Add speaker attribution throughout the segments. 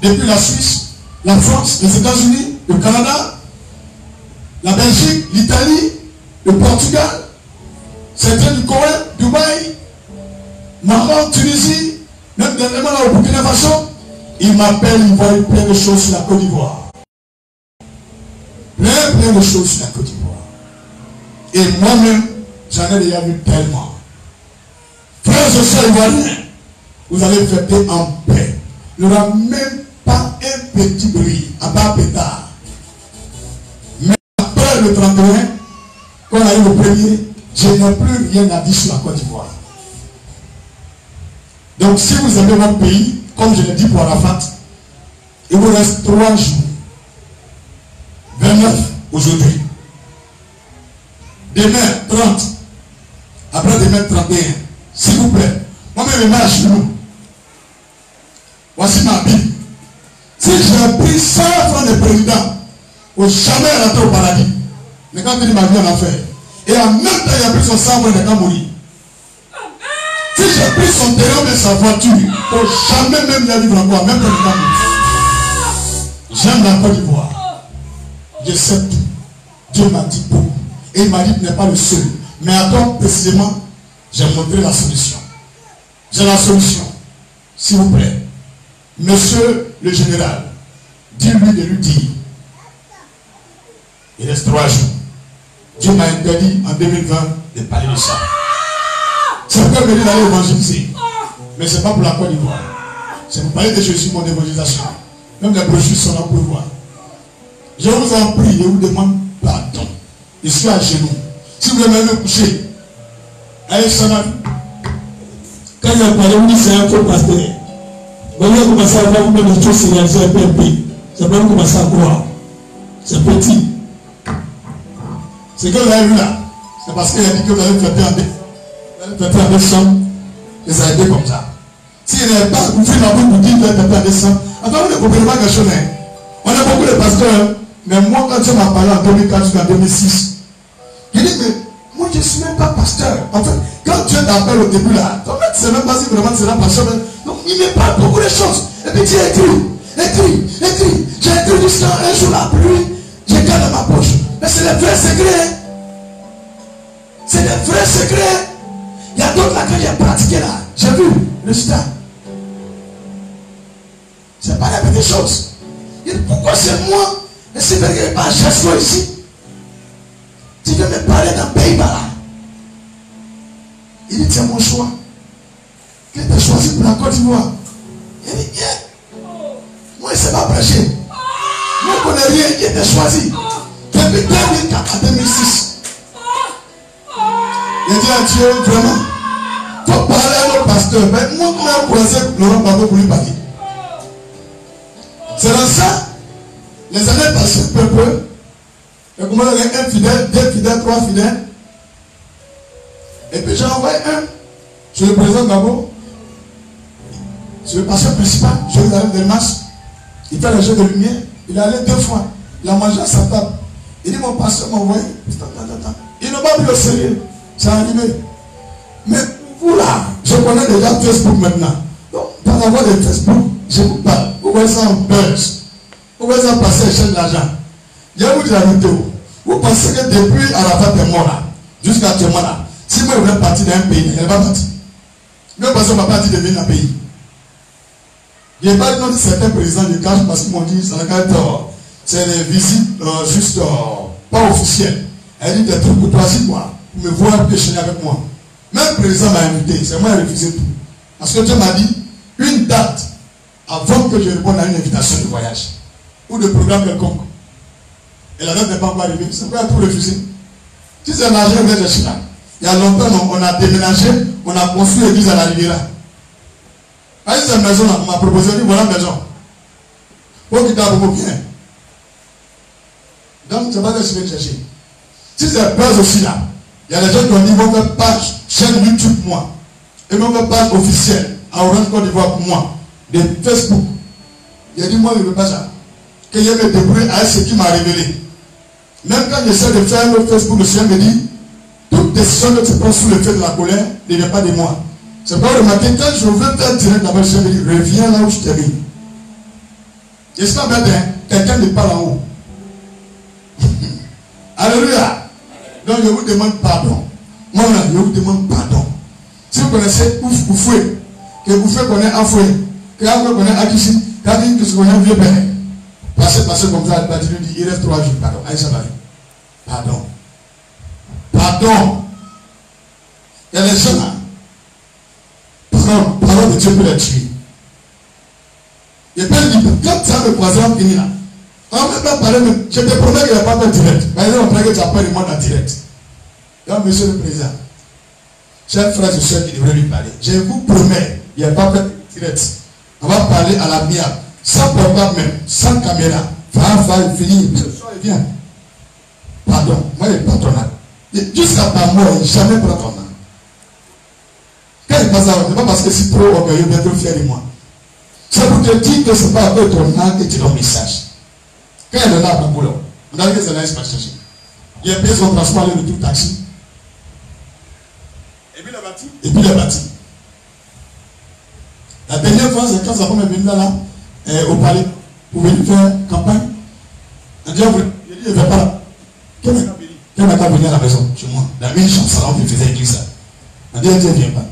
Speaker 1: depuis la Suisse, la France, les États-Unis, le Canada, la Belgique, l'Italie, le Portugal, certains du Koweït, Dubaï, Maroc, Tunisie, même dernièrement là au Burkina Faso, ils m'appellent, ils voient plein de choses sur la Côte d'Ivoire. Plein de choses sur la Côte d'Ivoire. Et moi-même, j'en ai déjà vu tellement. Frères et sœurs ivoiriens, vous allez fêter en paix. Il n'y aura même pas un petit bruit, à part pétard. Mais après le 31, quand on arrive au premier, je n'ai plus rien à dire sur la Côte d'Ivoire. Donc si vous aimez votre pays, comme je l'ai dit pour Arafat, il vous reste 3 jours. 29 aujourd'hui. Demain 30. Après demain 31. S'il vous plaît. Moi-même je mets à genoux. Voici ma Bible. Si j'ai pris 100 francs de président, au jamais rentrer au paradis. Mais quand il dit ma vie en enfer. Et en même temps il a pris son 100 francs, il n'a qu'à mourir. Si j'ai pris son terrain mais sa voiture, au jamais même il a vivre encore, même quand il n'a mourir. J'aime la Côte d'Ivoire. Je sais tout. Dieu m'a dit beaucoup. Et il m'a dit que tu n'es pas le seul. Mais à toi précisément, j'ai montré la solution. J'ai la solution. S'il vous plaît. Monsieur le général, dis-lui de lui dire. Il reste 3 jours. Dieu m'a interdit en 2020 de parler de ça. C'est pourquoi il m'a dit d'aller évangéliser. Mais ce n'est pas pour la Côte d'Ivoire. C'est pour parler de Jésus, mon évangélisation. Même les brochures sont là pour voir. Je vous en prie, je vous demande pardon. Je suis à genoux. Si vous voulez me coucher, allez, ça va. Quand il a parlé, vous dites c'est un faux pasteur. Vous allez commencer à voir vous mettre des choses sur un PMP. Ça va commencer à croire. C'est petit. Ce que vous avez vu là, c'est parce qu'il a dit que vous allez fêter en décembre. Et ça a été comme ça. S'il n'est pas, vous faites la boucle, vous dites que vous allez fêter en décembre. Attends, vous ne comprenez pas quelque chose. On a beaucoup de pasteurs. Mais moi, quand Dieu m'a parlé en 2004 jusqu'en 2006, il dit, mais moi, je ne suis même pas pasteur. En fait, quand Dieu t'appelle au début là, en fait, c'est même pas si vraiment tu seras pasteur. Donc, il me parle beaucoup de choses. Et puis, tu écris. J'ai écrit jusqu'à un jour la pluie, j'ai gardé dans ma poche. Mais c'est des vrais secrets. C'est des vrais secrets. Il y a d'autres là que j'ai pratiqué là. J'ai vu le résultat. C'est pas la petite chose. Il dit, pourquoi c'est moi? Mais c'est parce qu'il n'y a pas un chasseur ici. Tu veux me parler d'un pays là. Il dit, c'est mon choix. Qui t'a choisi pour la Côte d'Ivoire? Il dit, moi, il ne s'est pas prêché. Moi, je ne connais rien qui t'a choisi. Depuis 2004 à 2006. Il dit à Dieu, vraiment, il faut parler à notre pasteur. Mais moi, comment on pourrait Laurent Gbagbo pour lui parler? C'est dans ça. Les années passées, peu. Et comment il y a un fidèle, 2 fidèles, 3 fidèles. Et puis j'ai envoyé un sur le président Gbagbo, sur le pasteur principal, Jérusalem Delmas. Il fait le jeu de lumière. Il est allé 2 fois. Il a mangé à sa table. Il dit, mon pasteur m'a envoyé. Il n'a pas pris au sérieux. C'est arrivé. Mais vous là, je connais déjà Facebook maintenant. Donc, par la voie de Facebook, je vous parle. Vous voyez ça en buzz. Vous voyez ça passer à l'échelle de l'argent. Je vous dis la vérité. Vous pensez que depuis Arafat est mort là, jusqu'à actuellement là, si moi je voulais partir d'un pays, elle va partir. Mais parce qu'on va partir de venir d'un pays. Je n'ai pas dit non de certains présidents du cash parce qu'ils m'ont dit c'est des visites juste pas officielles. Elle dit des trucs pour toi, si quoi, pour me voir déchaîner avec moi. Même le président m'a invité, c'est moi qui ai refusé tout. Parce que Dieu m'a dit une date avant que je réponde à une invitation de voyage ou de programme quelconque. Et la date n'est pas encore arrivée. C'est pourquoi il a tout refusé. Si c'est l'argent, on vient chercher là. Il y a longtemps, on a déménagé, on a construit l'église à la Riviera. À cette maison là, on m'a proposé, on dit voilà la maison. Faut qu'il t'a beaucoup bien. Donc, c'est pas que je vais chercher. Si c'est buzz aussi là, il y a des gens qui ont dit vont faire page, chaîne YouTube pour moi. Et vont faire page officielle à Orange Côte d'Ivoire pour moi. De Facebook. Il a dit moi je ne veux pas ça. Que je me débrouille à ce qui m'a révélé. Même quand j'essaie de faire le Facebook, le Seigneur me dit toute décision que tu prends sous le feu de la colère ne vient pas de moi. C'est pas remarqué quand je veux faire direct là-bas, le Seigneur me dit reviens là où je t'ai mis. J'espère bien quelqu'un ne parle en haut. Alléluia. Donc je vous demande pardon. Moi, je vous demande pardon. Si vous connaissez Oufoué, que Oufoué connaît Afoué, que Afoué connaît Akishi, que vous connaissez Vieux Père, passez comme ça, il reste 3 jours. Pardon. Aïcha Bari. Pardon. Pardon. Il y a des gens là. Parole de Dieu peut les tuer. Et puis il dit, quand ça me croisera fini là, on ne va pas parler, mais je te promets qu'il n'y a pas de direct. Par exemple, on prend que tu appelles le monde en direct. Donc, monsieur le président, chers frères et soeurs qui devraient lui parler, je vous promets, il n'y a pas de direct. On va parler à la mienne, sans portable même, sans caméra. Va, fini, viens. Pardon, moi je pardonne. Jusqu'à ta mort, jamais prends ton âme. Quand il passe à ce n'est pas parce que c'est trop orgueilleux, bien trop fier de moi. C'est pour te dire que ce n'est pas avec ton âme que tu donnes le message. Quand il est là à boulot, on a dit que c'est là, il se passe chercher. Il a payé son transport, le tout taxi. Et puis il a bâti. La dernière fois, c'est quand sa femme est venue là, au palais, pour venir faire campagne. On dit, il dit, je ne vais pas là. Quel n'a qu'à venir à la maison, chez moi, dans une chambre salon qui faisait église. On dit, Dieu ne vient pas.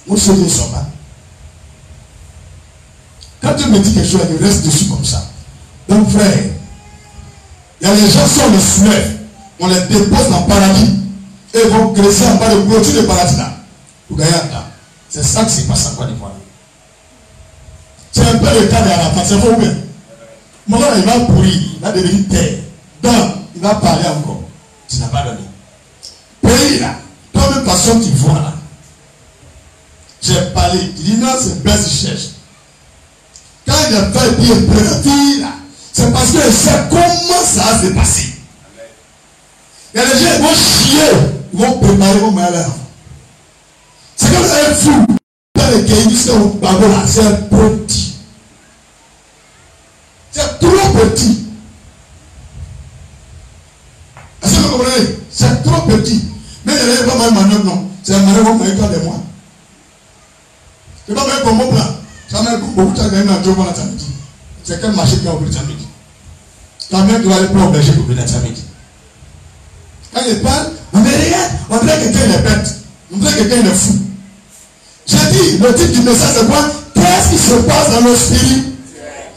Speaker 1: Moi, je ne sors pas. Quand tu me dis quelque chose, il reste dessus comme ça. Donc, frère, il y a les gens qui sont les soulèvent, on les dépose dans le paradis, et ils vont graisser en bas de clôture de paradis là, pour gagner un temps. C'est ça qui se passe en Côte d'Ivoire. C'est un peu le cas de la fin, c'est vrai ou bien? Mon gars, il va pourrir, il va devenir terre. Donc, il va parler encore. Tu n'as pas donné. Pays là, toi-même façon tu vois là. J'ai parlé, il dit non, c'est bête, il cherche. Quand il a fait bien prévenir là, c'est parce que c'est comment ça va se passer. Il y a des gens qui vont chier, ils vont préparer, ils vont mettre là. C'est comme un fou. Dans les pays qui sont là, c'est petit. C'est trop petit. Est-ce que vous comprenez? C'est trop petit. Mais il n'y a pas mal de manœuvre, non. C'est un manœuvre qui m'a de moi. C'est pas même comme mon plan. Ça m'a beaucoup de gagné dans le job dans samedi. C'est quel marché qui a ouvert samedi? Ta mère doit aller pour obliger pour venir samedi. Quand il parle, on dirait rien. On dirait que quelqu'un est bête. On dirait que quelqu'un est fou. J'ai dit, le titre du message c'est quoi? Qu'est-ce qui se passe dans le spirit?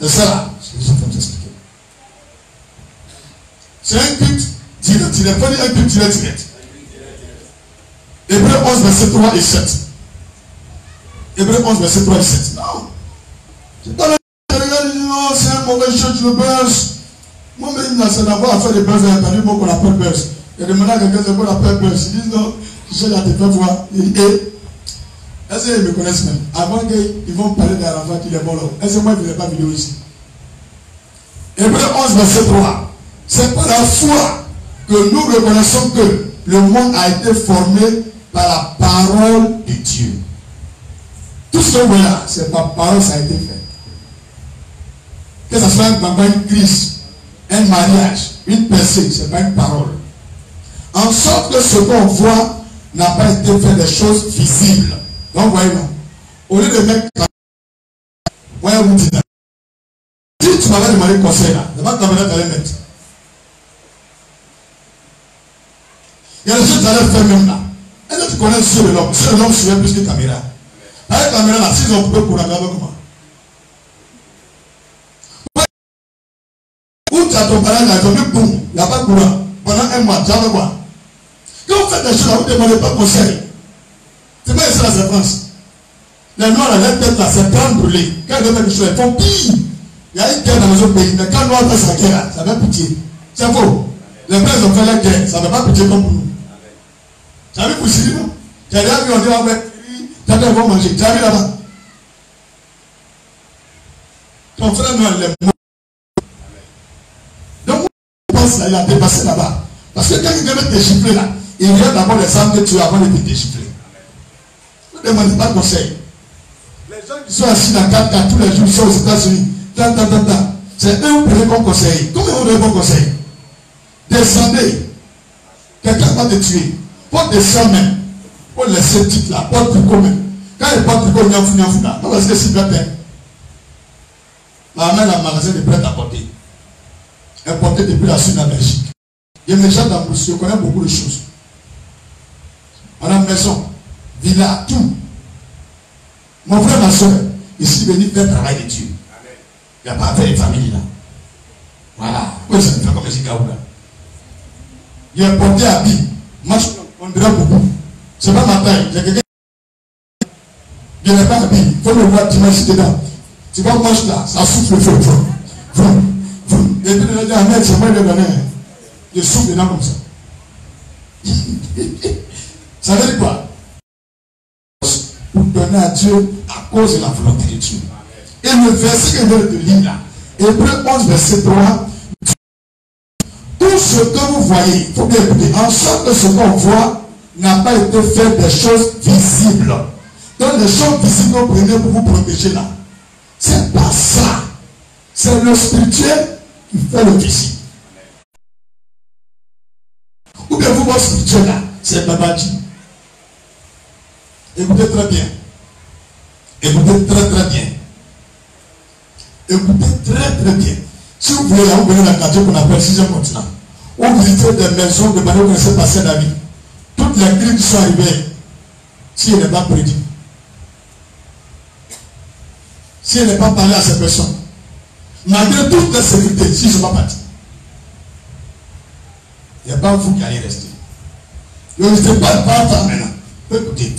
Speaker 1: C'est ça là. Je suis en train de t'expliquer. C'est un culte direct. Il faut dire un culte direct. Hébreu 11, verset 3 et 7. Hébreu 11, verset 3 et 7. Non. C'est pas non, c'est un mauvais chose, le buzz. Moi-même, là, c'est d'avoir à faire des buzz, j'ai entendu beaucoup qu'on appelle buzz. Il a demandé à quelqu'un c'est quoi l'appelle buzz. Il dit non, je sais, il a te fait voir. Il dit, est-ce qu'ils me connaissent même? Avant qu'ils vont parler de la fois qu'il est bon là. Est-ce que moi, je ne fais pas vidéo ici? Hébreu 11, verset 3. C'est par la foi que nous reconnaissons que le monde a été formé par la parole de Dieu. Tout ce qu'on voit là, c'est par parole que ça a été fait. Que ce soit une crise, un mariage, une percée, c'est pas une parole. En sorte que ce qu'on voit n'a pas été fait des choses visibles. Donc, voyez-vous, au lieu de mettre voyez-vous, si tu m'avais demandé conseil là, d'abord tu allais mettre. Il y a des choses que tu allais faire même là. Est-ce que tu connais sur l'homme? Sur l'homme suivait plus que caméra. Avec la caméra là, s'ils ont coupé pour la caméra, comment? Où tu as ton parent là, ils ont mis boum, il n'y a pas de courant. Pendant un mois, tu vas voir. Quand vous faites des choses là, vous ne demandez pas conseil. C'est pas ici la France. Les noirs là, leur tête là, c'est plein brûlé. Quand ils font quelque chose, ils font pire. Il y a une guerre dans les autres pays, mais quand les noirs fait sa guerre là, ça fait pitié. C'est faux. Les frères ont fait la guerre, ça ne fait pas pitié comme pour nous. Tu as vu pour Syrie, non? Tu as déjà vu, on dit, ah ouais, tu as vu, manger. Tu as vu là-bas? Ton frère noir, il est mort. Donc, je pense là, il a dépassé là-bas. Parce que quand il vient te déchiffrer là, il vient d'abord les armes que tu as avant de te déchiffrer. Ne demandez pas de conseil. Les gens qui sont assis dans 4 tous les jours, ils sont aux États-Unis. C'est eux qui prenez comme conseil. Comment on donne bon conseil? Descendez. Quelqu'un va te tuer. Faut descendre même. Faut laisser le titre là. Pas de tricot même. Quand il n'y a pas de tricot, il y a un fou là. Non, parce que c'est bien. Ma mère a un magasin de prêt-à-porter. Importé depuis la Suisse, la Belgique. Il y a des gens dans je connais beaucoup de choses. On a une maison, villa, tout. Mon frère, ma soeur, ici venu faire le travail de Dieu. Il n'y a pas à faire les familles là. Voilà. Pourquoi ça me fait comme un là? Il est porté à vie. Moi, on dirait beaucoup. C'est pas ma taille. Il y a quelqu'un qui n'est pas habillé. Il faut le voir dimanche dedans. Tu vois, moi, là, ça souffle le feu. Et puis, il a dit, c'est moi le donner. Je souffle dedans comme ça. Ça veut dire quoi? Pour donner à Dieu à cause de la volonté de Dieu. Et le verset que je viens de lire là, Hébreux 11, verset 3, tout ce que vous voyez, il faut bien écouter, en sorte que ce qu'on voit n'a pas été fait des choses visibles. Donc les choses visibles que vous prenez pour vous protéger là, c'est pas ça. C'est le spirituel qui fait le visible. Ou bien vous, votre spirituel là, c'est Babadji. Écoutez très bien. Écoutez très très bien. Écoutez très très bien. Si vous voulez, là, vous venez dans le quartier qu'on appelle 6e continent. Vous visitez des maisons de manière que vous connaissez passer la vie. Toutes les crimes qui sont arrivées, si elle n'est pas prédit, si elle n'est pas parlé à ces personnes, malgré toute la sécurité, s'ils ne sont pas partis, il n'y a pas vous qui allez rester. Ne restez pas maintenant. Écoutez,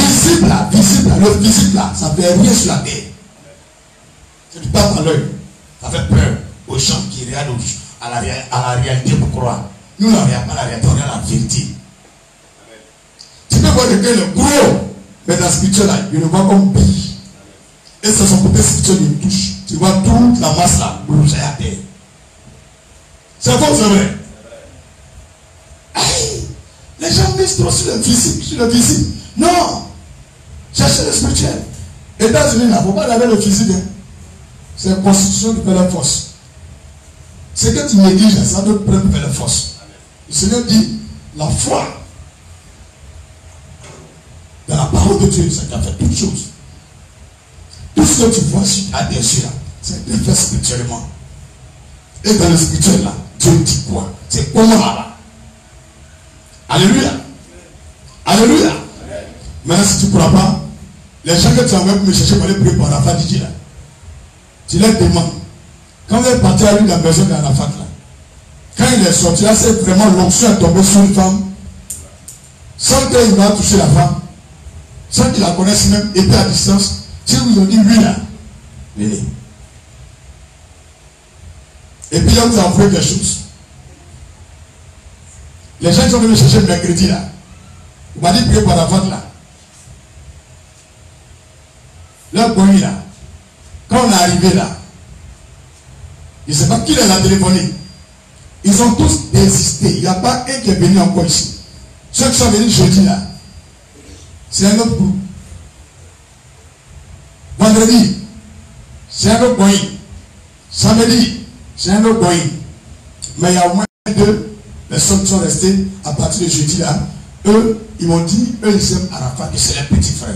Speaker 1: visible là, le visible là, ça ne fait rien sur la terre. C'est du pape à l'œil. Ça fait peur aux gens qui regardent à la réalité pour croire. Nous, on ne regarde pas la réalité, on regarde la vérité. Tu peux voir quelqu'un le gros, mais dans la spirituel là, il le voit comme pays. Et c'est son côté spirituel qui le touche. Tu vois toute la masse là, bouger à terre. C'est faux, c'est vrai. Aïe, les gens misent trop sur le visible, Non, cherchez le spirituel. Et dans une là, il ne faut pas laver le physique. Hein. C'est la constitution qui fait la force. C'est que tu négliges, ça doit te prendre la force. Le Seigneur dit, la foi dans la parole de Dieu, c'est qui a fait toutes choses. Tout ce que tu vois sur la terre, c'est fait spirituellement. Et dans le spirituel là, Dieu dit quoi? C'est comment là-bas? Alléluia. Alléluia. Maintenant, si tu ne crois pas, les gens que tu envoies pour me chercher pour aller prier pour Arafat, dis là. Tu leur demandes. Quand vous êtes parti à lui dans la maison d'Arafat là, quand il est sorti là, c'est vraiment l'onction est tombée sur une femme, sans qu'il va toucher la femme, sans qu'il la connaisse même, était à distance. Si vous ont dit lui là, venez. Et puis là, vous avez envoyé quelque chose. Les gens qui sont venus chercher mercredi là, vous m'avez dit prier pour Arafat là. Là, Boyi là, quand on est arrivé là, je ne sais pas qui les a téléphonés. Ils ont tous désisté. Il n'y a pas un qui est venu encore ici. Ceux qui sont venus jeudi là, c'est un autre groupe. Vendredi, c'est un autre Boyi. Samedi, c'est un autre Boyi. Mais il y a au moins 2 personnes qui sont restées à partir de jeudi là. Eux, ils m'ont dit, eux ils aiment Arafat et c'est leur petit frère.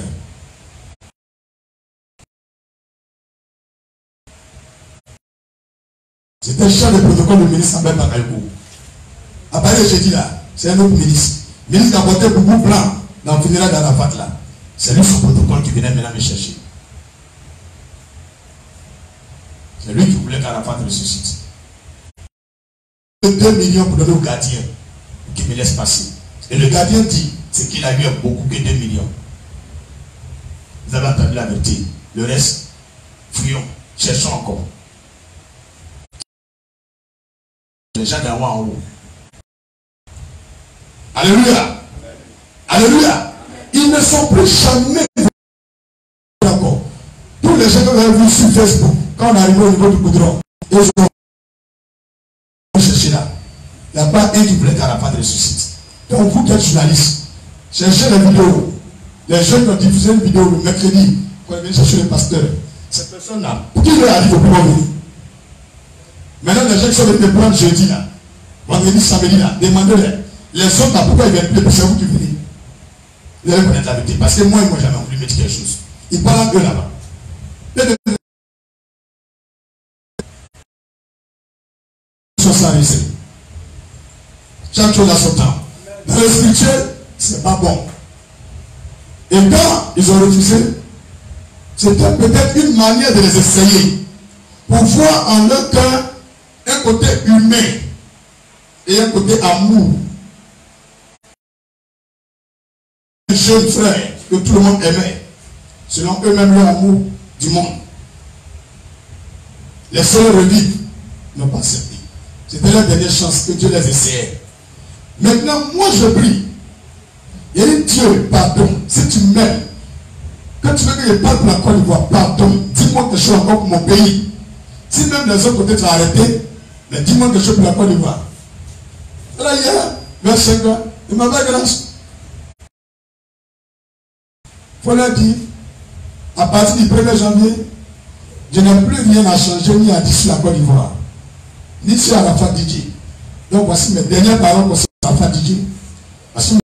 Speaker 1: C'était le chef de protocole du ministre Abel Bakalkou. À partir de jeudi là, c'est un autre ministre. Le ministre qui a porté beaucoup blanc dans le funérail d'Arafat là. C'est lui son protocole qui venait maintenant me chercher. C'est lui qui voulait qu'Arafat ressuscite. 2 millions pour donner au gardien pour qu'il me laisse passer. Et le gardien dit, c'est qu'il a eu beaucoup que 2 millions. Vous avez entendu la vérité. Le reste, fouillons, cherchons encore. Les gens d'en haut en haut. Alléluia. Alléluia. Ils ne sont plus jamais encore. Tous les gens que vous avez vus sur Facebook, quand on est arrivé au niveau du goudron, ils sont cherchés là. Il n'y a pas un qui voulait qu'Arafat ressuscite. Donc vous qui êtes journaliste, cherchez les vidéos. Les jeunes qui ont diffusé une vidéo le mercredi, quand ils viennent chercher le pasteur. Cette personne-là, pour qui leur arrive au pouvoir venir? Maintenant, les gens qui sont venus me prendre jeudi là, vendredi, samedi là, demandez-les. Les autres là, pourquoi ils viennent plus? C'est vous qui venez. Vous allez connaître la vérité. Parce que moi, ils ne m'ont jamais voulu mettre quelque chose. Ils parlent d'eux là-bas. choses sont réussies. Chaque chose a son temps. Dans le spirituel, c'est pas bon. Et quand ils ont refusé, c'était peut-être une manière de les essayer pour voir en leur cœur un côté humain et un côté amour. Un jeune frère que tout le monde aimait, selon eux-mêmes leur amour du monde. Les seuls revivent n'ont pas accepté. C'était la dernière chance que Dieu les essayait. Maintenant, moi je prie. Il y a un Dieu, pardon, si tu m'aimes, quand tu veux que je parle pour la Côte d'Ivoire, pardon, dis-moi quelque chose encore pour mon pays. Si même les autres côtés tu as arrêté, mais dis-moi quelque chose pour la Côte d'Ivoire. Là, hier, vers 5 ans, il m'a fait grâce. Il faut leur dire, à partir du 1er janvier, je n'ai plus rien à changer ni à dire sur la Côte d'Ivoire, ni sur Arafat Didier. Donc voici mes dernières paroles pour Arafat Didier.